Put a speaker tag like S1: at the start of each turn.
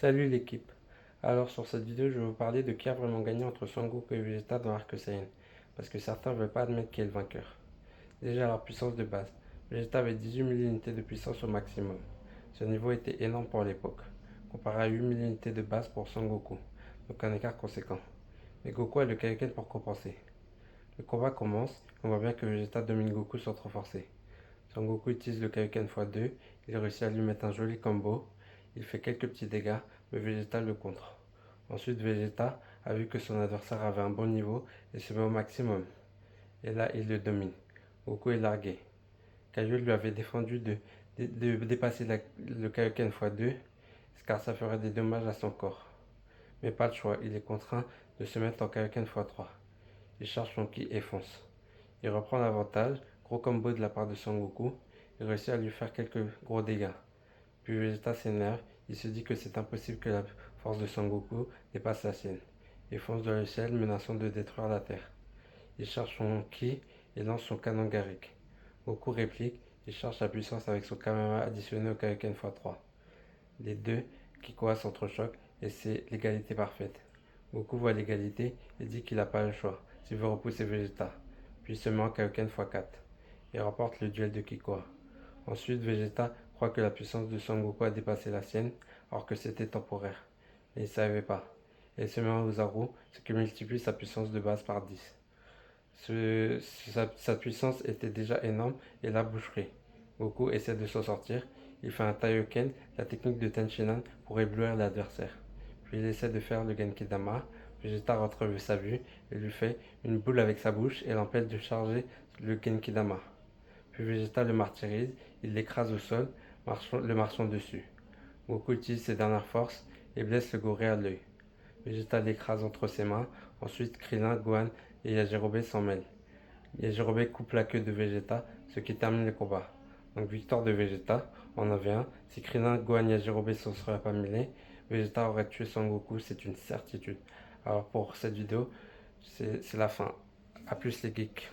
S1: Salut l'équipe. Alors sur cette vidéo, je vais vous parler de qui a vraiment gagné entre Son Goku et Vegeta dans l'arc Saiyan, parce que certains ne veulent pas admettre qui est le vainqueur. Déjà leur puissance de base. Vegeta avait 18 000 unités de puissance au maximum. Ce niveau était énorme pour l'époque, comparé à 8 000 unités de base pour Son Goku, donc un écart conséquent. Mais Goku a le Kaioken pour compenser. Le combat commence, et on voit bien que Vegeta domine Goku sans trop forcer. Son Goku utilise le Kaioken x2, il réussit à lui mettre un joli combo, il fait quelques petits dégâts, mais Vegeta le contre. Ensuite, Vegeta a vu que son adversaire avait un bon niveau et se met au maximum. Et là, il le domine. Goku est largué. Kaio lui avait défendu de dépasser le Kaioken x2, car ça ferait des dommages à son corps. Mais pas le choix, il est contraint de se mettre en Kaioken x3. Il charge son ki et fonce. Il reprend l'avantage, gros combo de la part de Son Goku, il réussit à lui faire quelques gros dégâts. Puis Vegeta s'énerve, il se dit que c'est impossible que la force de Son Goku dépasse la sienne. Il fonce dans le ciel, menaçant de détruire la Terre. Il charge son ki et lance son canon Garrick. Goku réplique, il charge sa puissance avec son Kamehameha additionné au Kaioken x3. Les deux qui s'entrechoquent et c'est l'égalité parfaite. Goku voit l'égalité et dit qu'il n'a pas le choix s'il veut repousser Vegeta. Puis il se met en Kaioken x4. Il remporte le duel de Kikoa. Ensuite, Vegeta croit que la puissance de Son Goku a dépassé la sienne, alors que c'était temporaire. Mais il ne savait pas. Et il se met en Ozaru, ce qui multiplie sa puissance de base par 10. Sa puissance était déjà énorme et la boucherie. Goku essaie de s'en sortir. Il fait un Taioken, la technique de Tenshinhan, pour éblouir l'adversaire. Puis il essaie de faire le Genkidama. Vegeta retrouve sa vue et lui fait une boule avec sa bouche et l'empêche de charger le Genkidama. Puis Vegeta le martyrise, il l'écrase au sol, le marchant dessus. Goku utilise ses dernières forces et blesse le goré à l'œil. Vegeta l'écrase entre ses mains, ensuite Krillin, Gohan et Yajirobe s'en mêlent. Yajirobe coupe la queue de Vegeta, ce qui termine le combat. Donc victoire de Vegeta en avait un. Si Krillin, Gohan et Yajirobe ne se seraient pas mêlés, Vegeta aurait tué Son Goku, c'est une certitude. Alors pour cette vidéo, c'est la fin. A plus les geeks.